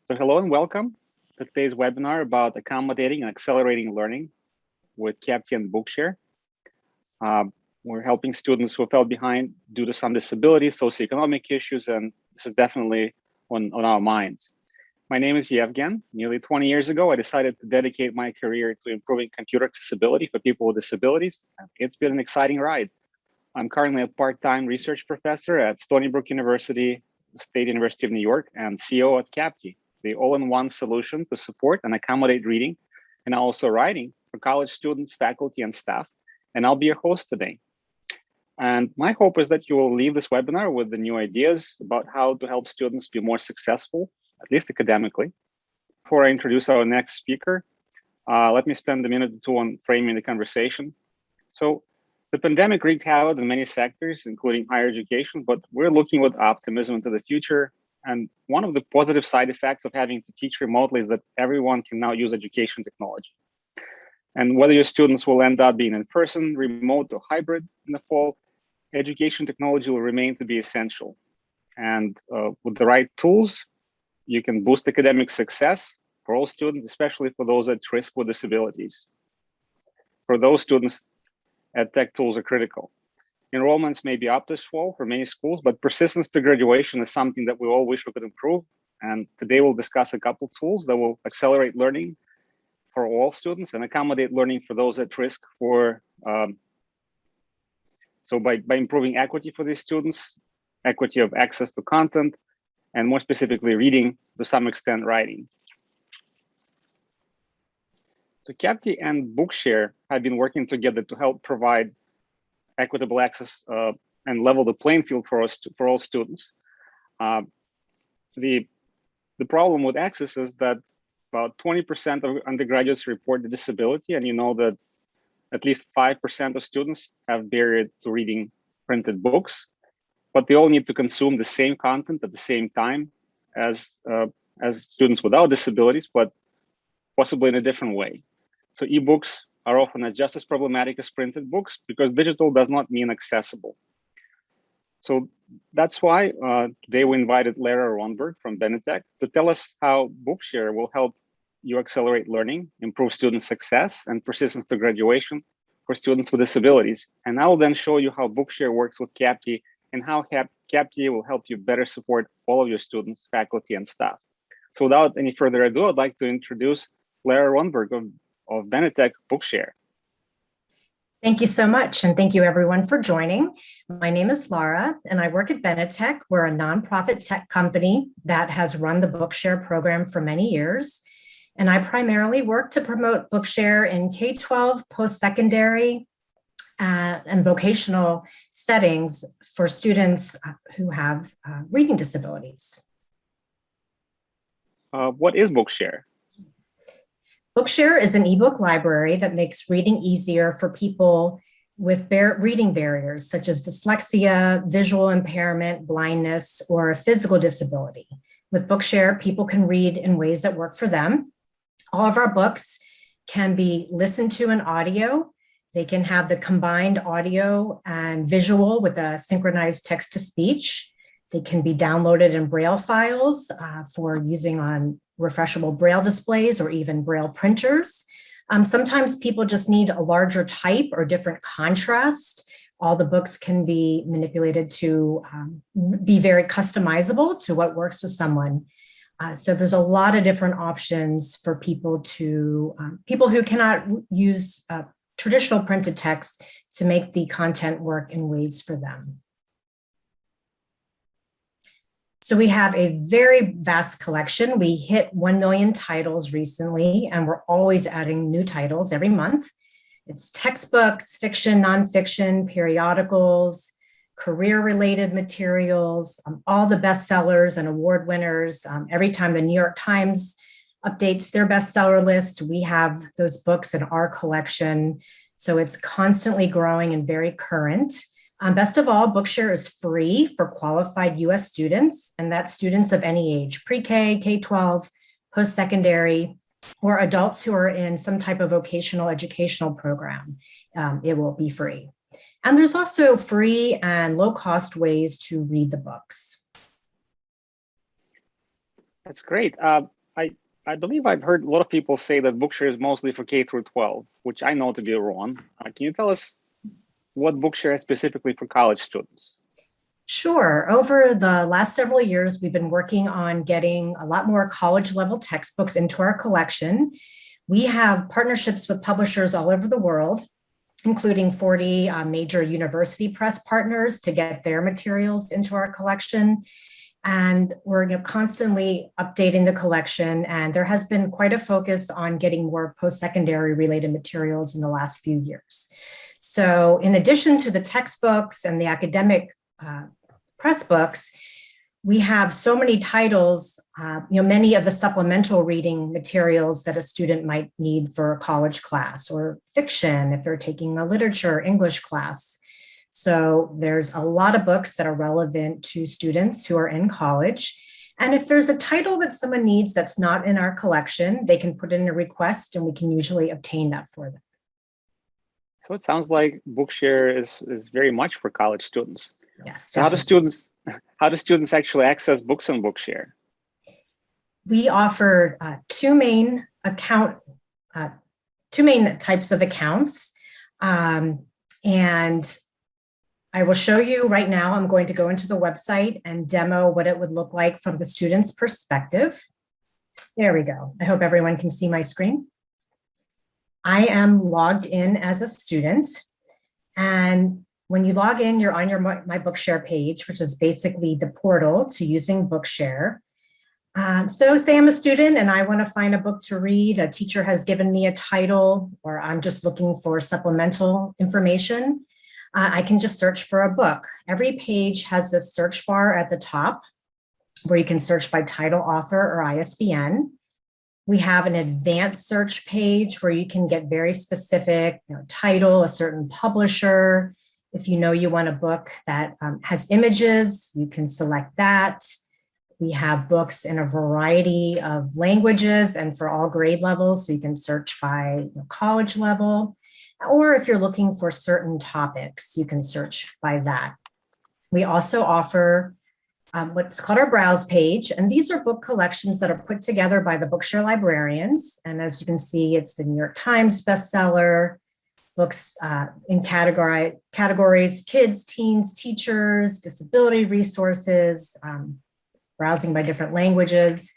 So hello and welcome to today's webinar about accommodating and accelerating learning with Capti and Bookshare. We're helping students who fell behind due to some disabilities, socioeconomic issues, and this is definitely on our minds. My name is Yevgen. Nearly 20 years ago, I decided to dedicate my career to improving computer accessibility for people with disabilities. It's been an exciting ride. I'm currently a part-time research professor at Stony Brook University, State University of New York, and CEO at Capti, the all-in-one solution to support and accommodate reading and also writing for college students, faculty, and staff. And I'll be your host today. And my hope is that you will leave this webinar with the new ideas about how to help students be more successful, at least academically. Before I introduce our next speaker, let me spend a minute or two on framing the conversation. So the pandemic wreaked havoc in many sectors, including higher education, but we're looking with optimism into the future. And one of the positive side effects of having to teach remotely is that everyone can now use education technology. And whether your students will end up being in person, remote, or hybrid in the fall, education technology will remain to be essential. And with the right tools, you can boost academic success for all students, especially for those at risk with disabilities. For those students, EdTech tools are critical. Enrollments may be up this fall for many schools, but persistence to graduation is something that we all wish we could improve. And today we'll discuss a couple tools that will accelerate learning for all students and accommodate learning for those at risk for, so by improving equity for these students, equity of access to content, and more specifically reading, to some extent writing. So Capti and Bookshare have been working together to help provide equitable access and level the playing field for all students. The problem with access is that about 20% of undergraduates report a disability, and you know that at least 5% of students have barrier to reading printed books, but they all need to consume the same content at the same time as students without disabilities, but possibly in a different way. So ebooks are often just as problematic as printed books because digital does not mean accessible. So that's why today we invited Lara Ronberg from Benetech to tell us how Bookshare will help you accelerate learning, improve student success, and persistence to graduation for students with disabilities. And I will then show you how Bookshare works with Capti and how Capti will help you better support all of your students, faculty, and staff. So without any further ado, I'd like to introduce Lara Ronberg of Benetech Bookshare. Thank you so much, and thank you everyone for joining. My name is Lara, and I work at Benetech. We're a nonprofit tech company that has run the Bookshare program for many years. And I primarily work to promote Bookshare in K-12, post-secondary, and vocational settings for students who have reading disabilities. What is Bookshare? Bookshare is an ebook library that makes reading easier for people with reading barriers such as dyslexia, visual impairment, blindness, or a physical disability. With Bookshare, people can read in ways that work for them. All of our books can be listened to in audio. They can have the combined audio and visual with a synchronized text-to-speech. They can be downloaded in Braille files for using on refreshable Braille displays or even Braille printers. Sometimes people just need a larger type or different contrast. All the books can be manipulated to be very customizable to what works with someone. So there's a lot of different options for people who cannot use traditional printed text to make the content work in ways for them. So we have a very vast collection. We hit 1 million titles recently, and we're always adding new titles every month. It's textbooks, fiction, nonfiction, periodicals, career-related materials, all the bestsellers and award winners. Every time the New York Times updates their bestseller list, we have those books in our collection. So it's constantly growing and very current. Best of all, Bookshare is free for qualified US students, and that's students of any age, pre-K, K-12, post-secondary, or adults who are in some type of vocational educational program. It will be free. And there's also free and low-cost ways to read the books. That's great. I believe I've heard a lot of people say that Bookshare is mostly for K through 12, which I know to be wrong. Can you tell us what Bookshare is specifically for college students? Sure. Over the last several years, we've been working on getting a lot more college level textbooks into our collection. We have partnerships with publishers all over the world, including 40 major university press partners to get their materials into our collection. And we're constantly updating the collection. And there has been quite a focus on getting more post-secondary related materials in the last few years. So in addition to the textbooks and the academic press books, we have so many titles, many of the supplemental reading materials that a student might need for a college class, or fiction if they're taking a literature English class. So there's a lot of books that are relevant to students who are in college. And if there's a title that someone needs that's not in our collection, they can put in a request and we can usually obtain that for them. So it sounds like Bookshare is very much for college students. Yes. So how do students actually access books on Bookshare? We offer two main types of accounts. And I will show you right now. I'm going to go into the website and demo what it would look like from the student's perspective. There we go. I hope everyone can see my screen. I am logged in as a student, and when you log in, you're on your My Bookshare page, which is basically the portal to using Bookshare. So say I'm a student and I want to find a book to read. A teacher has given me a title, or I'm just looking for supplemental information. I can just search for a book. Every page has this search bar at the top where you can search by title, author, or ISBN. We have an advanced search page where you can get very specific, title, a certain publisher. If you know you want a book that has images, you can select that. We have books in a variety of languages and for all grade levels, so you can search by college level. Or if you're looking for certain topics, you can search by that. We also offer what's called our browse page. And these are book collections that are put together by the Bookshare librarians. And as you can see, it's the New York Times bestseller, books in categories, kids, teens, teachers, disability resources, browsing by different languages.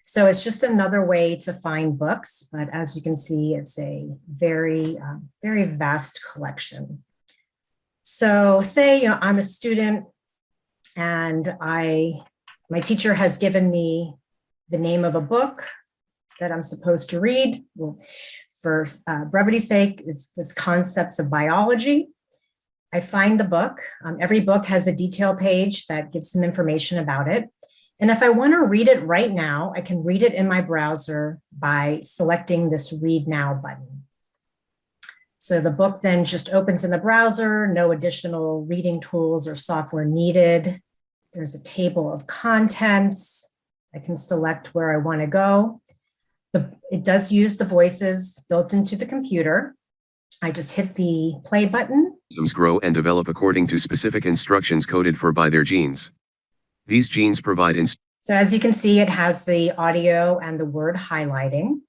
So it's just another way to find books. But as you can see, it's a very, very vast collection. So say I'm a student and my teacher has given me the name of a book that I'm supposed to read. Well, for brevity's sake, it's Concepts of Biology. I find the book. Every book has a detail page that gives some information about it. And if I want to read it right now, I can read it in my browser by selecting this Read Now button. So the book then just opens in the browser, no additional reading tools or software needed. There's a table of contents. I can select where I want to go. It does use the voices built into the computer. I just hit the play button. Organisms grow and develop according to specific instructions coded for by their genes. These genes provide So as you can see, it has the audio and the word highlighting.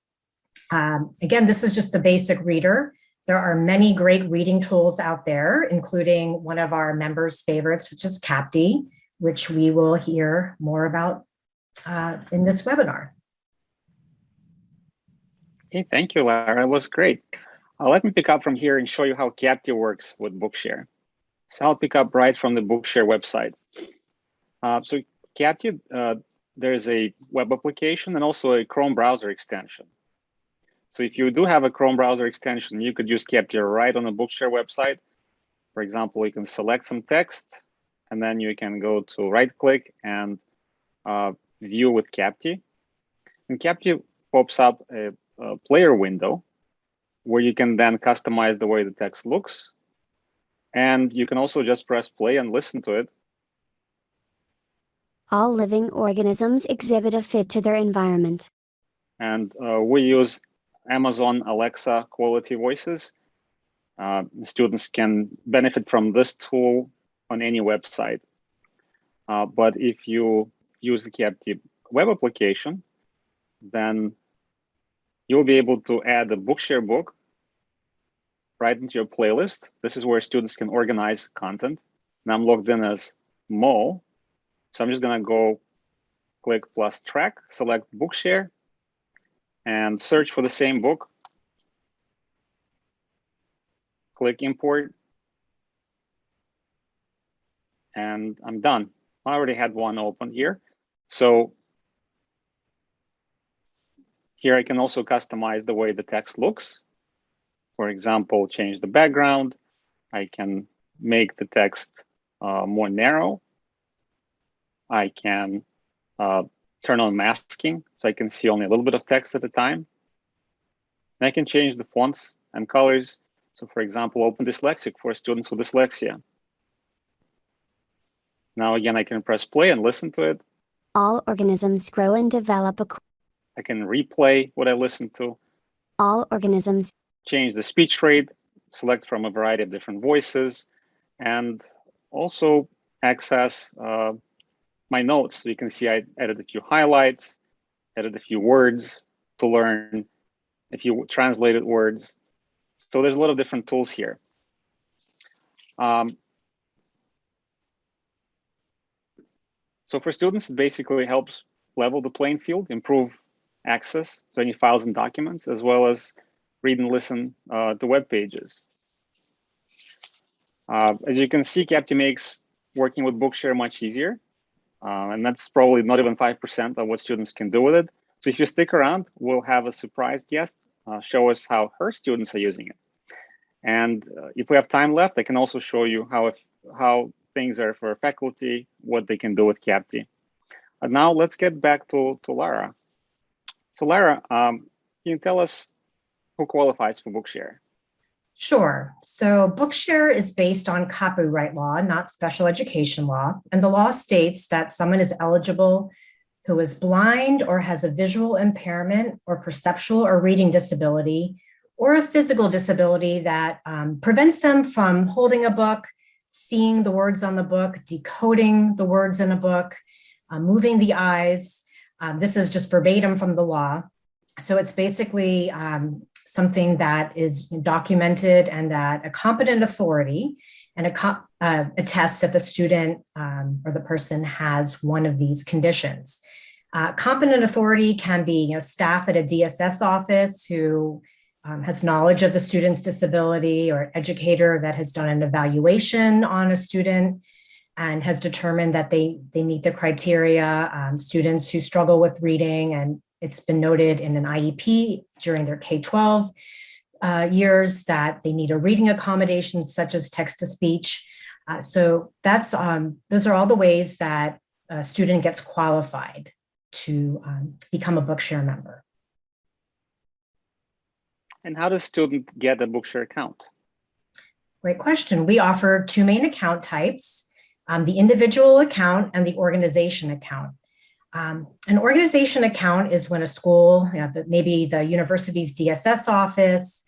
Again, this is just the basic reader. There are many great reading tools out there, including one of our members' favorites, which is Capti, which we will hear more about in this webinar. Okay, thank you, Lara. It was great. Let me pick up from here and show you how Capti works with Bookshare. So I'll pick up right from the Bookshare website. So Capti, there's a web application and also a Chrome browser extension. So if you do have a Chrome browser extension, you could use Capti right on the Bookshare website. For example, you can select some text, and then you can go to right-click and view with Capti. And Capti pops up a player window where you can then customize the way the text looks. And you can also just press play and listen to it. All living organisms exhibit a fit to their environment. And we use Amazon Alexa quality voices. Students can benefit from this tool on any website. But if you use the Capti web application, then you'll be able to add a Bookshare book right into your playlist. This is where students can organize content. And I'm logged in as Mo. So I'm just gonna go click plus track, select Bookshare, and search for the same book. Click import, and I'm done. I already had one open here. So here I can also customize the way the text looks. For example, change the background. I can make the text more narrow. I can turn on masking so I can see only a little bit of text at a time. And I can change the fonts and colors. So for example, Open Dyslexic for students with dyslexia. Now again, I can press play and listen to it. All organisms grow and develop. I can replay what I listened to. All organisms. Change the speech rate, select from a variety of different voices, and also access my notes. So you can see I added a few highlights, added a few words to learn, a few translated words. So there's a lot of different tools here. So for students, it basically helps level the playing field, improve access to any files and documents, as well as read and listen to web pages. As you can see, Capti makes working with Bookshare much easier. And that's probably not even 5% of what students can do with it. So if you stick around, we'll have a surprise guest show us how her students are using it. And if we have time left, I can also show you how things are for faculty, what they can do with Capti. And now let's get back to Lara. So Lara, can you tell us who qualifies for Bookshare? Sure. So Bookshare is based on copyright law, not special education law. And the law states that someone is eligible who is blind or has a visual impairment or perceptual or reading disability or a physical disability that prevents them from holding a book, seeing the words on the book, decoding the words in a book, moving the eyes. This is just verbatim from the law. So it's basically something that is documented and that a competent authority and attests that the student or the person has one of these conditions. Competent authority can be staff at a DSS office who has knowledge of the student's disability, or educator that has done an evaluation on a student and has determined that they meet the criteria. Students who struggle with reading, and it's been noted in an IEP during their K-12 years that they need a reading accommodation such as text-to-speech. So that's those are all the ways that a student gets qualified to become a Bookshare member. And how does a student get a Bookshare account? Great question. We offer two main account types, the individual account and the organization account. An organization account is when a school, maybe the university's DSS office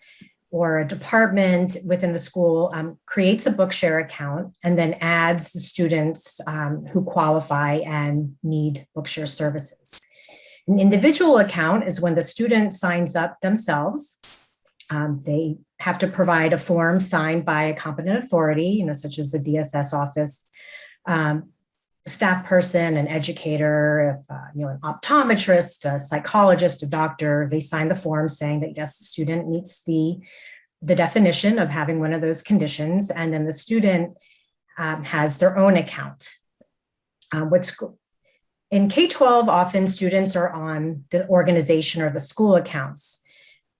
or a department within the school creates a Bookshare account and then adds the students who qualify and need Bookshare services. An individual account is when the student signs up themselves. They have to provide a form signed by a competent authority, such as the DSS office, staff person, an educator, an optometrist, a psychologist, a doctor. They sign the form saying that yes, the student meets the definition of having one of those conditions, and then the student has their own account. In K-12, often students are on the organization or the school accounts.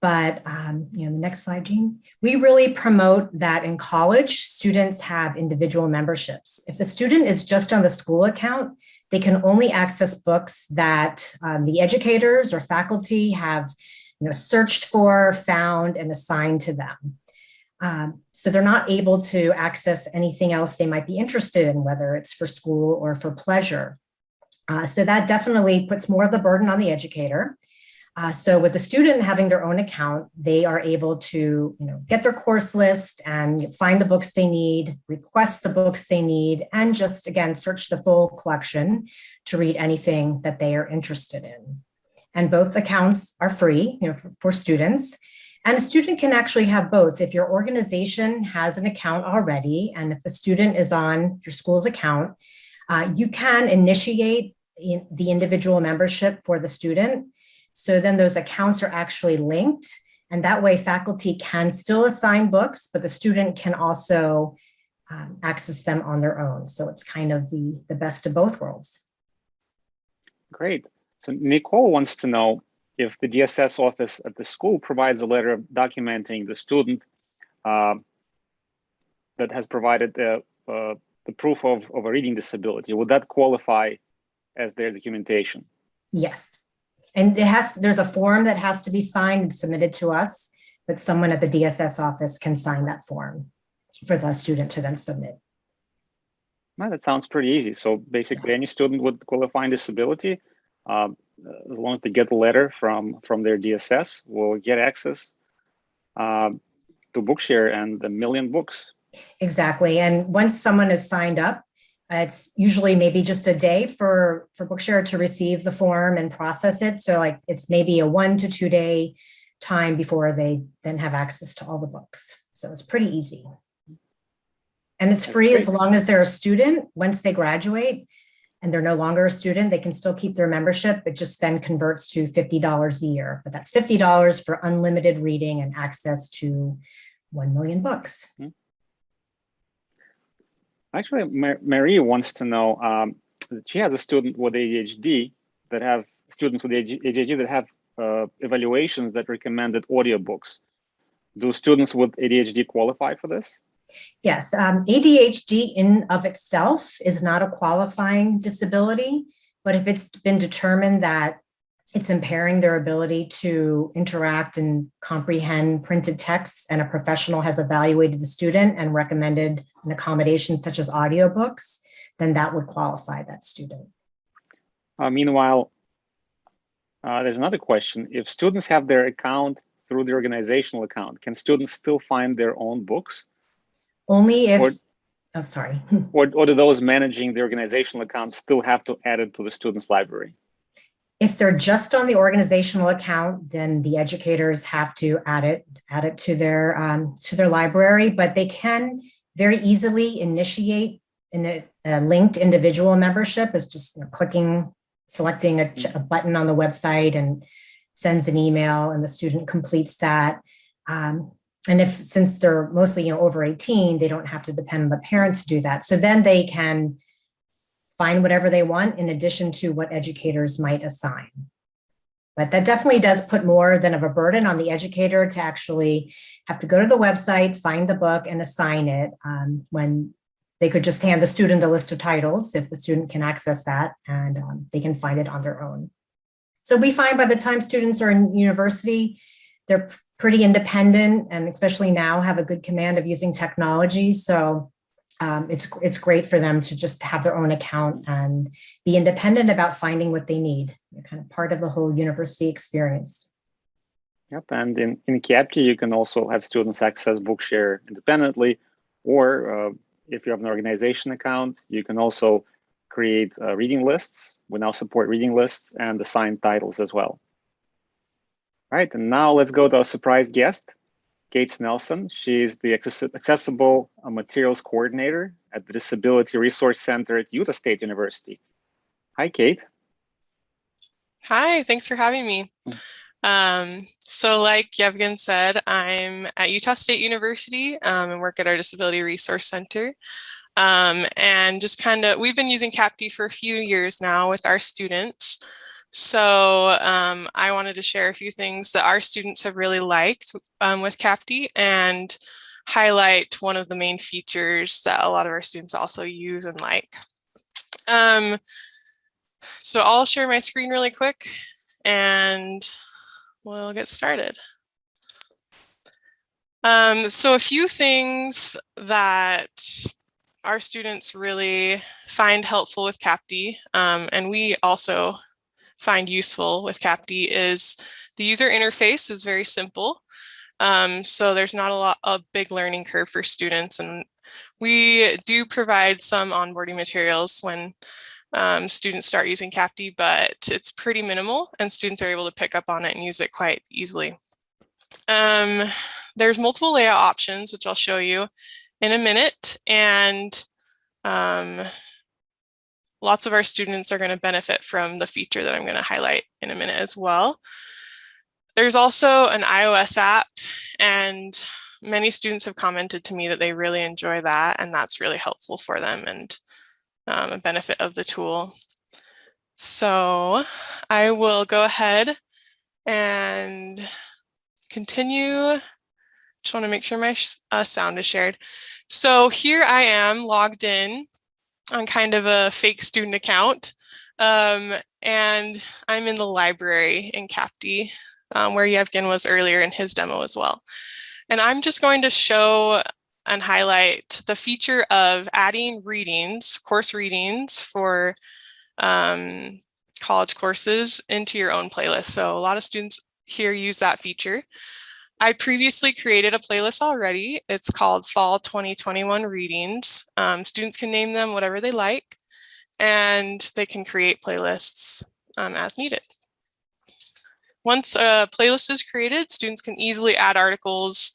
But the next slide, Jean. We really promote that in college, students have individual memberships. If the student is just on the school account, they can only access books that the educators or faculty have searched for, found, and assigned to them. So they're not able to access anything else they might be interested in, whether it's for school or for pleasure. So that definitely puts more of the burden on the educator. So with the student having their own account, they are able to get their course list and find the books they need, request the books they need, and just, again, search the full collection to read anything that they are interested in. And both accounts are free, for students. And a student can actually have both. If your organization has an account already, and if the student is on your school's account, you can initiate the individual membership for the student. So then those accounts are actually linked. And that way faculty can still assign books, but the student can also access them on their own. So it's kind of the best of both worlds. Great. So Nicole wants to know if the DSS office at the school provides a letter documenting the student that has provided the proof of a reading disability. Would that qualify as their documentation? Yes. And there's a form that has to be signed and submitted to us, but someone at the DSS office can sign that form for the student to then submit. Well, that sounds pretty easy. So basically any student with qualifying disability, as long as they get a letter from their DSS, will get access to Bookshare and 1 million books. Exactly. And once someone is signed up, it's usually maybe just a day for Bookshare to receive the form and process it. So like it's maybe a 1 to 2 day time before they then have access to all the books. So it's pretty easy. And it's free as long as they're a student. Once they graduate and they're no longer a student, they can still keep their membership. It just then converts to $50 a year. But that's $50 for unlimited reading and access to 1 million books. Actually, Marie wants to know that she has a student with ADHD that have students with ADHD that have evaluations that recommended audiobooks. Do students with ADHD qualify for this? Yes, ADHD in of itself is not a qualifying disability, but if it's been determined that it's impairing their ability to interact and comprehend printed texts, and a professional has evaluated the student and recommended an accommodation such as audiobooks, then that would qualify that student. Meanwhile, there's another question. If students have their account through the organizational account, can students still find their own books? Only if, sorry. Or do those managing the organizational account still have to add it to the student's library? If they're just on the organizational account, then the educators have to add it to their library, but they can very easily initiate a linked individual membership. Is just selecting a button on the website and sends an email, and the student completes that. And since they're mostly over 18, they don't have to depend on the parent to do that. So then they can find whatever they want in addition to what educators might assign. But that definitely does put more than of a burden on the educator to actually have to go to the website, find the book, and assign it, when they could just hand the student a list of titles if the student can access that, and they can find it on their own. So we find by the time students are in university, they're pretty independent, and especially now have a good command of using technology. So it's great for them to just have their own account and be independent about finding what they need. They're kind of part of the whole university experience. Yep, and in Capti, you can also have students access Bookshare independently, or if you have an organization account, you can also create reading lists. We now support reading lists and assign titles as well. All right, and now let's go to our surprise guest, Kate Nelson. She's the Accessible Materials Coordinator at the Disability Resource Center at Utah State University. Hi, Kate. Hi, thanks for having me. So like Yevgen said, I'm at Utah State University and work at our Disability Resource Center. And just we've been using Capti for a few years now with our students. So I wanted to share a few things that our students have really liked with Capti, and highlight one of the main features that a lot of our students also use and like. So I'll share my screen really quick and we'll get started. So a few things that our students really find helpful with Capti, and we also find useful with Capti, is the user interface is very simple. So there's not a big learning curve for students, and we do provide some onboarding materials when students start using Capti, but it's pretty minimal and students are able to pick up on it and use it quite easily. There's multiple layout options, which I'll show you in a minute, and lots of our students are going to benefit from the feature that I'm going to highlight in a minute as well. There's also an iOS app, and many students have commented to me that they really enjoy that, and that's really helpful for them and a benefit of the tool. So I will go ahead and continue. Just want to make sure my sound is shared. So here I am logged in on kind of a fake student account, and I'm in the library in Capti, where Yevgen was earlier in his demo as well. And I'm just going to show and highlight the feature of adding readings, course readings for college courses into your own playlist. So a lot of students here use that feature. I previously created a playlist already. It's called Fall 2021 Readings. Students can name them whatever they like, and they can create playlists as needed. Once a playlist is created, students can easily add articles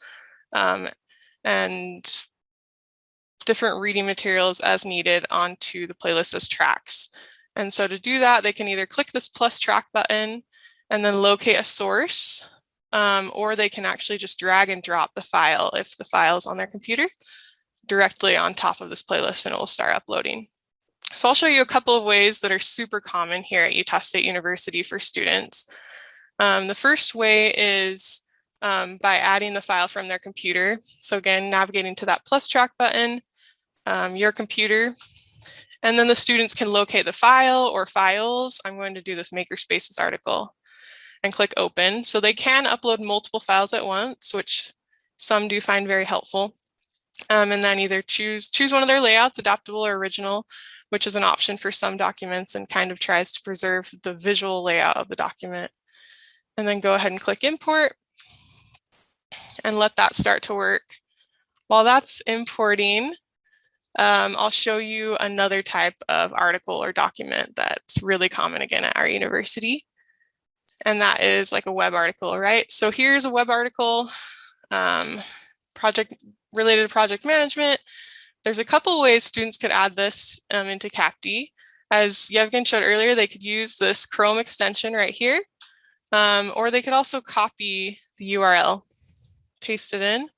and different reading materials as needed onto the playlist as tracks. And so to do that, they can either click this plus track button and then locate a source, or they can actually just drag and drop the file if the file is on their computer directly on top of this playlist, and it will start uploading. So I'll show you a couple of ways that are super common here at Utah State University for students. The first way is by adding the file from their computer. So again, navigating to that plus track button, your computer, and then the students can locate the file or files. I'm going to do this Makerspaces article and click open. So they can upload multiple files at once, which some do find very helpful. And then either choose one of their layouts, adaptable or original, which is an option for some documents and kind of tries to preserve the visual layout of the document. And then go ahead and click import and let that start to work. While that's importing, I'll show you another type of article or document that's really common again at our university. And that is like a web article, right? So here's a web article, related to project management. There's a couple of ways students could add this into Capti. As Yevgen showed earlier, they could use this Chrome extension right here, or they could also copy the URL, paste it in.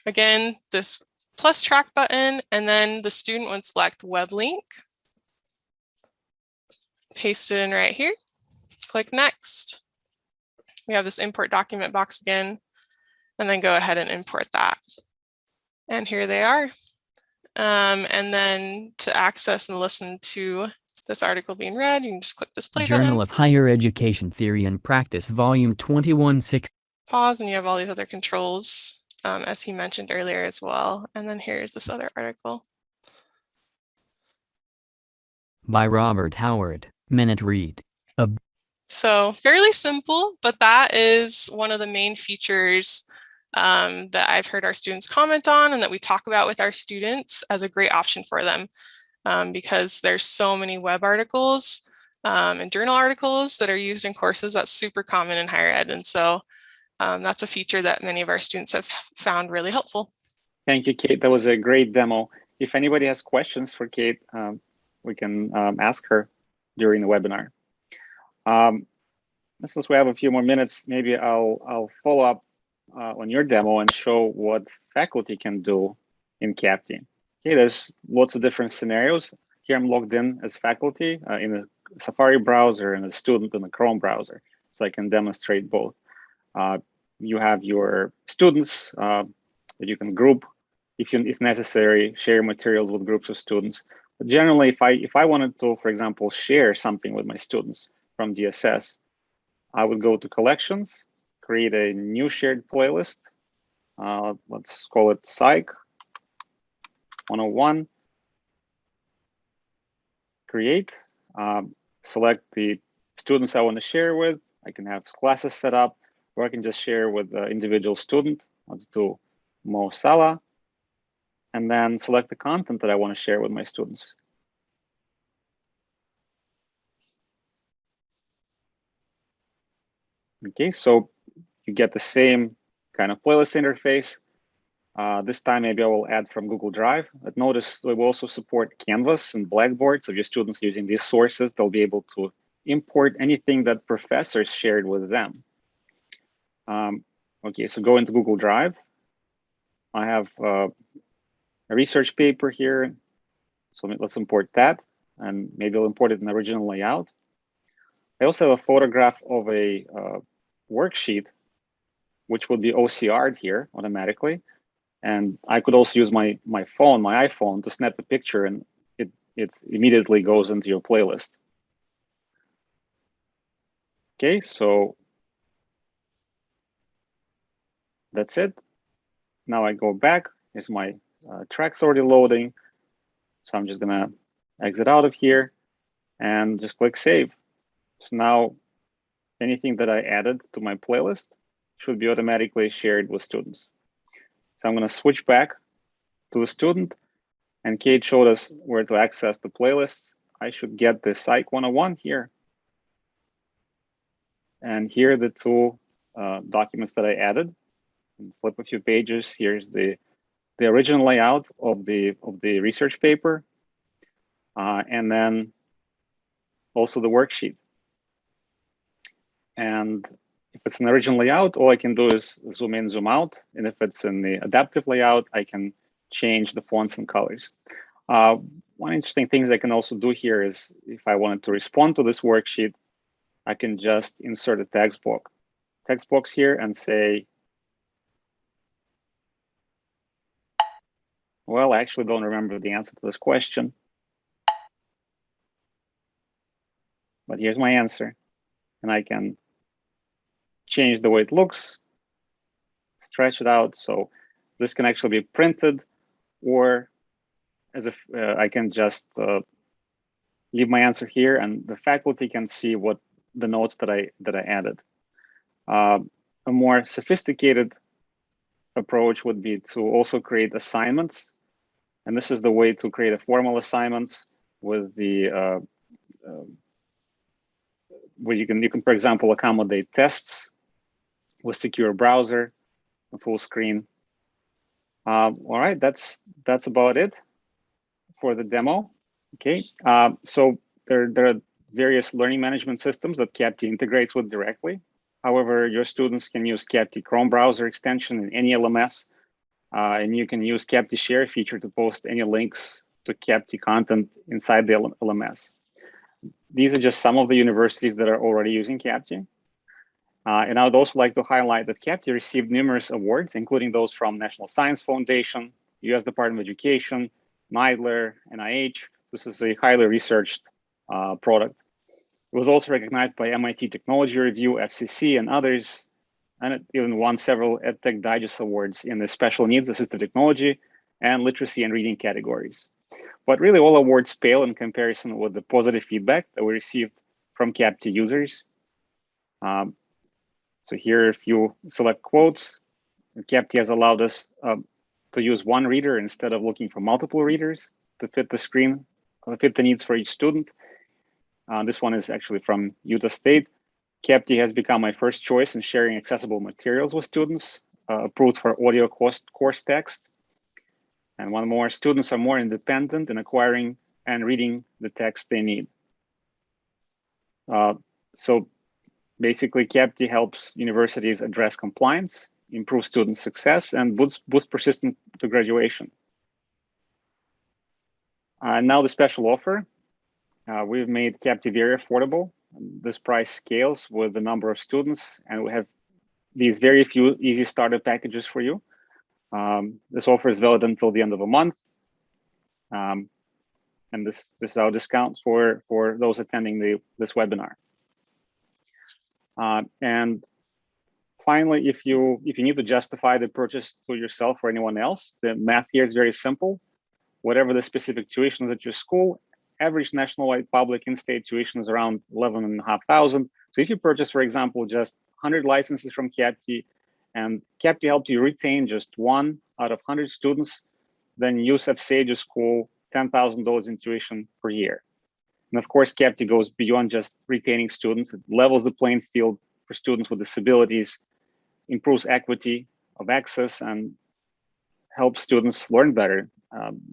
Again, this plus track button, and then the student would select web link, paste it in right here. Click next. We have this import document box again, and then go ahead and import that. And here they are. And then to access and listen to this article being read, you can just click this play button. Journal of Higher Education Theory and Practice, Volume 21-6. Pause, and you have all these other controls, as he mentioned earlier as well. And then here's this other article. By Robert Howard, Minute Read. So fairly simple, but that is one of the main features that I've heard our students comment on and that we talk about with our students as a great option for them, because there's so many web articles and journal articles that are used in courses. That's super common in higher ed. And so that's a feature that many of our students have found really helpful. Thank you, Kate. That was a great demo. If anybody has questions for Kate, we can ask her during the webinar. Since we have a few more minutes, maybe I'll follow up on your demo and show what faculty can do in Capti. Okay, there's lots of different scenarios. Here I'm logged in as faculty in a Safari browser and a student in a Chrome browser, so I can demonstrate both. You have your students that you can group if necessary, share materials with groups of students. But generally, if I wanted to, for example, share something with my students from DSS, I would go to collections, create a new shared playlist. Let's call it Psych 101. Create, select the students I want to share with. I can have classes set up, or I can just share with the individual student. Let's do Mo Salah, and then select the content that I want to share with my students. Okay, so you get the same kind of playlist interface. This time, maybe I will add from Google Drive. But notice we will also support Canvas and Blackboard. So if your students using these sources, they'll be able to import anything that professors shared with them. Okay, so go into Google Drive. I have a research paper here. So let's import that, and maybe I'll import it in the original layout. I also have a photograph of a worksheet, which would be OCR'd here automatically. And I could also use my iPhone, to snap a picture, and it immediately goes into your playlist. Okay, so that's it. Now I go back. Here's my tracks already loading. So I'm just gonna exit out of here and just click save. So now anything that I added to my playlist should be automatically shared with students. So I'm gonna switch back to the student, and Kate showed us where to access the playlists. I should get the Psych 101 here. And here are the two documents that I added. And flip a few pages. Here's the original layout of the research paper, and then also the worksheet. And if it's an original layout, all I can do is zoom in, zoom out. And if it's in the adaptive layout, I can change the fonts and colors. One interesting thing I can also do here is, if I wanted to respond to this worksheet, I can just insert a text box here and say, well, I actually don't remember the answer to this question, but here's my answer. And I can change the way it looks, stretch it out. So this can actually be printed, or as if I can just leave my answer here, and the faculty can see what the notes that I added. A more sophisticated approach would be to also create assignments. And this is the way to create a formal assignments with the where you can, for example, accommodate tests with secure browser, a full screen. All right, that's about it for the demo. Okay, so there are various learning management systems that Capti integrates with directly. However, your students can use Capti Chrome browser extension in any LMS, and you can use Capti Share feature to post any links to Capti content inside the LMS. These are just some of the universities that are already using Capti. And I would also like to highlight that Capti received numerous awards, including those from National Science Foundation, US Department of Education, NIDLR, NIH. This is a highly researched product. It was also recognized by MIT Technology Review, FCC, and others, and it even won several EdTech Digest awards in the special needs assistive technology and literacy and reading categories. But really, all awards pale in comparison with the positive feedback that we received from Capti users. So here, if you select quotes, Capti has allowed us to use one reader instead of looking for multiple readers to fit the screen, fit the needs for each student. This one is actually from Utah State. Capti has become my first choice in sharing accessible materials with students, approved for audio course text. And one more, students are more independent in acquiring and reading the text they need. So basically, Capti helps universities address compliance, improve student success, and boost persistence to graduation. Now the special offer. We've made Capti very affordable. This price scales with the number of students, and we have these very few easy starter packages for you. This offer is valid until the end of the month. And this is our discount for those attending this webinar. And finally, if you need to justify the purchase to yourself or anyone else, the math here is very simple. Whatever the specific tuition is at your school, average nationwide public in-state tuition is around 11,500. So if you purchase, for example, just 100 licenses from Capti, and Capti helped you retain just 1 out of 100 students, then USF saved your school $10,000 in tuition per year. And of course, Capti goes beyond just retaining students. It levels the playing field for students with disabilities, improves equity of access, and helps students learn better,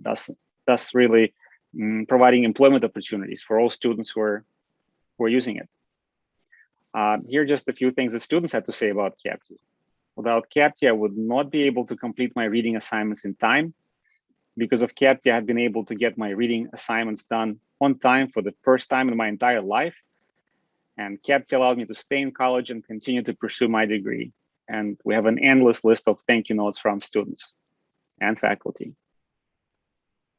thus really providing employment opportunities for all students who are using it. Here are just a few things that students had to say about Capti. Without Capti, I would not be able to complete my reading assignments in time. Because of Capti, I have been able to get my reading assignments done on time for the first time in my entire life. And Capti allowed me to stay in college and continue to pursue my degree. And we have an endless list of thank you notes from students and faculty.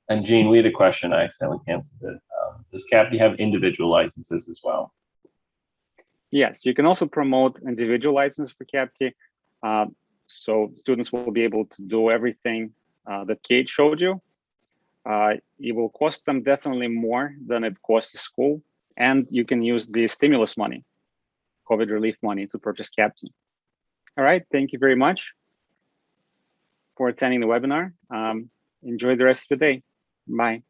And Gene, we had a question. I accidentally canceled it. Does Capti have individual licenses as well? Yes, you can also promote individual license for Capti. So students will be able to do everything that Kate showed you. It will cost them definitely more than it costs the school. And you can use the stimulus money, COVID relief money, to purchase Capti. All right, thank you very much for attending the webinar. Enjoy the rest of your day. Bye.